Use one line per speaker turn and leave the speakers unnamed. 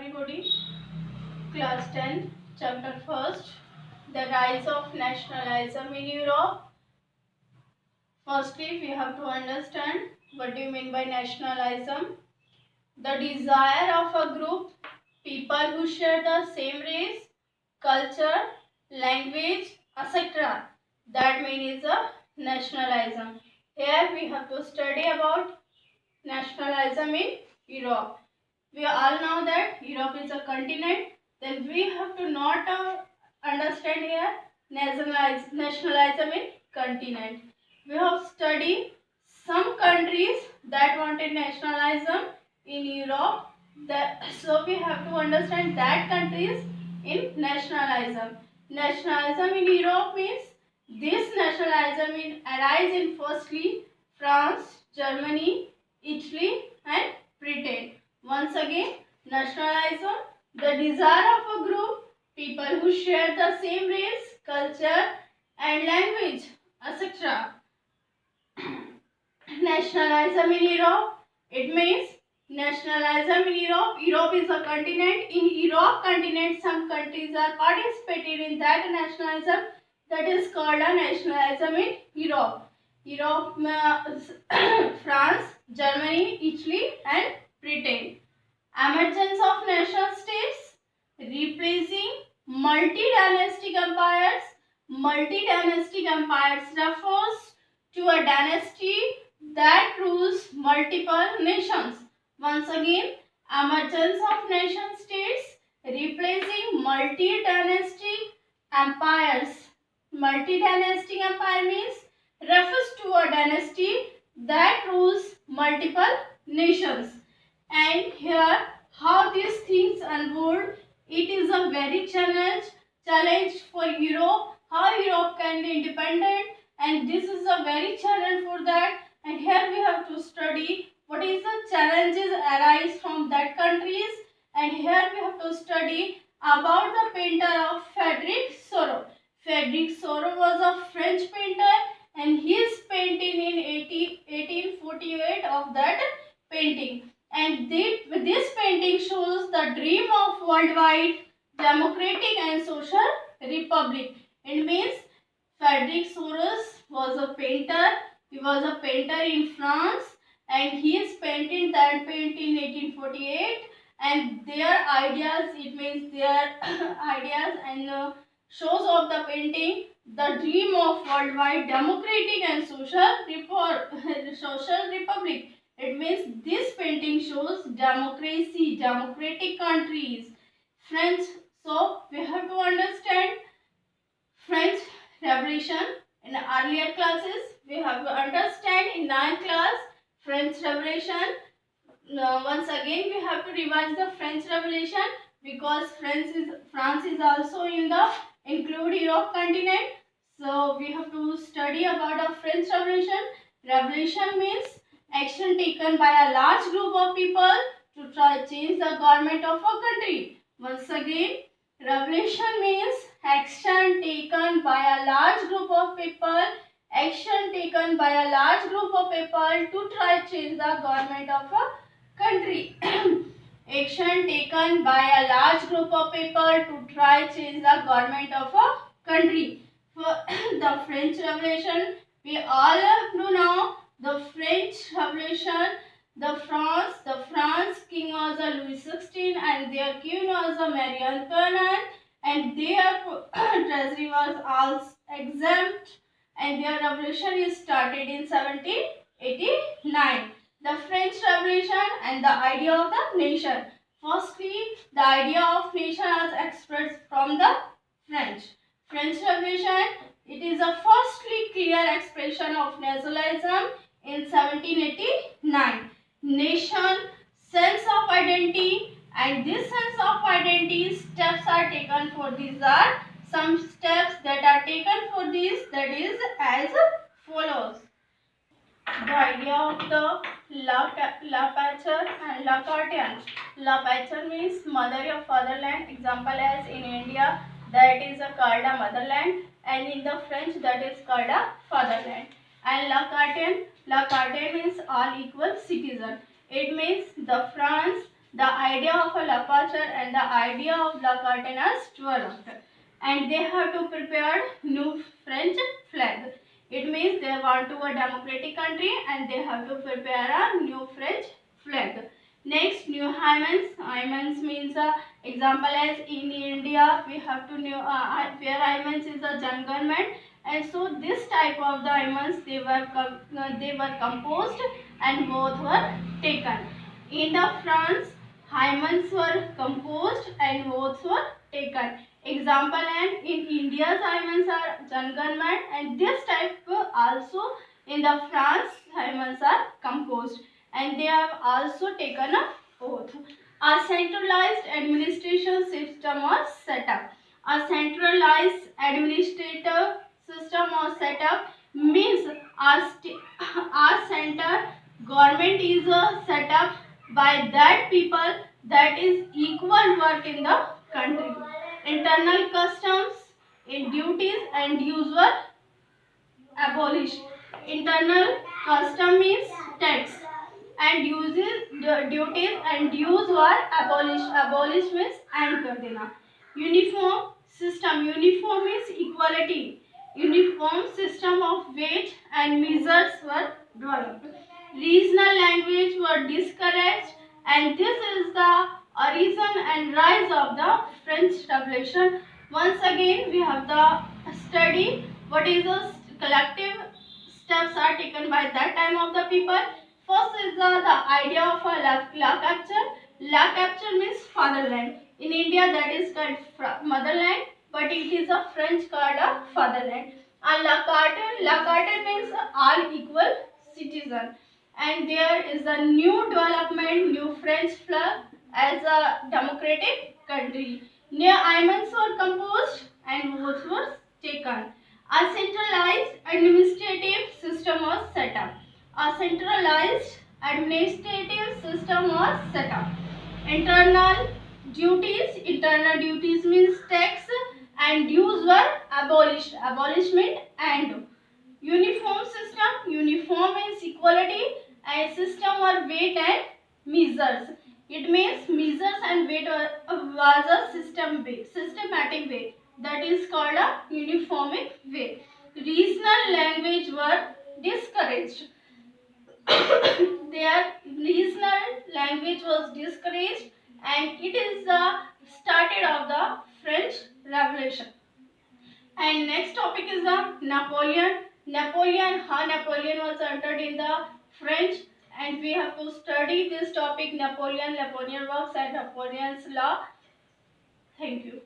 everybody. Class 10, chapter 1st, the rise of nationalism in Europe. Firstly, we have to understand what do you mean by nationalism. The desire of a group, people who share the same race, culture, language, etc. That means a nationalism. Here we have to study about nationalism in Europe. We all know that Europe is a continent. Then we have to not understand here nationalism in continent. We have studied some countries that wanted nationalism in Europe. So we have to understand that countries in nationalism. Nationalism in Europe means this nationalism arise in firstly France, Germany, Italy and Britain. Once again, nationalism, the desire of a group, people who share the same race, culture and language, etc. Nationalism in Europe, it means nationalism in Europe. Europe is a continent. In Europe continent, some countries are participating in that nationalism. That is called a nationalism in Europe. Europe, France, Germany, Italy and Britain. Emergence of nation states replacing multi-dynastic empires. Multi-dynastic empires refers to a dynasty that rules multiple nations. Once again, emergence of nation states replacing multi-dynastic empires. Multi-dynastic empire means refers to a dynasty that rules multiple nations. And here how these things unfold, it is a very challenge for Europe, how Europe can be independent, and this is a very challenge for that. And here we have to study what is the challenges arise from that countries. And here we have to study about the painter of Frederic Soro. Frederic Soro was a French painter and he is painting in 1848 of that painting. And this painting shows the dream of worldwide democratic and social republic. It means Frederic Soros was a painter. He was a painter in France and he is painting that paint in 1848. And their ideas, it means their ideas and shows of the painting, the dream of worldwide democratic and social republic. It means this painting shows democracy, democratic countries. French, so we have to understand French Revolution. In earlier classes, we have to understand in 9th class French Revolution. Once again, we have to revise the French Revolution because France is also in the include Europe continent. So we have to study about the French Revolution. Revolution means action taken by a large group of people to try to change the government of a country. Once again, revolution means action taken by a large group of people. Action taken by a large group of people to try to change the government of a country. Action taken by a large group of people to try to change the government of a country. For the French Revolution, we all know now the French Revolution, the France king was a Louis XVI and their queen was a Marie Antoinette and their treasury was all exempt and their revolution is started in 1789. The French Revolution and the idea of the nation. Firstly, the idea of nation was expressed from the French Revolution. It is a firstly clear expression of nationalism in 1789. Nation, sense of identity, and this sense of identity steps are taken for these are some steps that are taken for this, that is as follows. The idea of the La Patrie and La Cartian. La Patrie means mother of fatherland. Example as in India that is called a motherland and in the French that is called a fatherland. And La Cartian means all equal citizen. It means the France The idea of a Lapachar and the idea of La Carten has developed, and they have to prepare new French flag. It means they want to a democratic country and they have to prepare a new French flag. Next, new hymens. Hymens means example as in India we have to wear hymens is a Janganman, and so this type of the hymens they were composed and both were taken. In the France, hymens were composed and votes were taken. Example, and in India's hymens are Janganman, and this type also in the France hymens are composed and they have also taken a oath. A centralized administration system was set up. A centralized administrative system was set up means our center government is set up by that people that is equal work in the country. Internal customs in duties and dues were abolished. Internal custom means tax and duties and dues were abolished. Abolished means end कर देना. Uniform system. Uniform means equality. Uniform system of weight and measures were developed. Regional language were discouraged, and this is the origin and rise of the French Revolution. Once again, we have the study what is the collective steps are taken by that time of the people. First is the idea of a la capture. La capture means fatherland. In India, that is called motherland, but it is a French called a fatherland. And la carte means all equal citizen. And there is a new development, new French flag as a democratic country. New hymens were composed and votes were taken. A centralized administrative system was set up. A centralized administrative system was set up. Internal duties means tax and dues were abolished. Abolishment and uniform system. Uniform means equality and system or weight and measures. It means measures and weight was a systematic way. That is called a uniformic way. Regional language were discouraged. Their regional language was discouraged, and it is the started of the French Revolution. And next topic is the Napoleon. How Napoleon was entered in the French, and we have to study this topic Napoleon works and Napoleon's law. Thank you.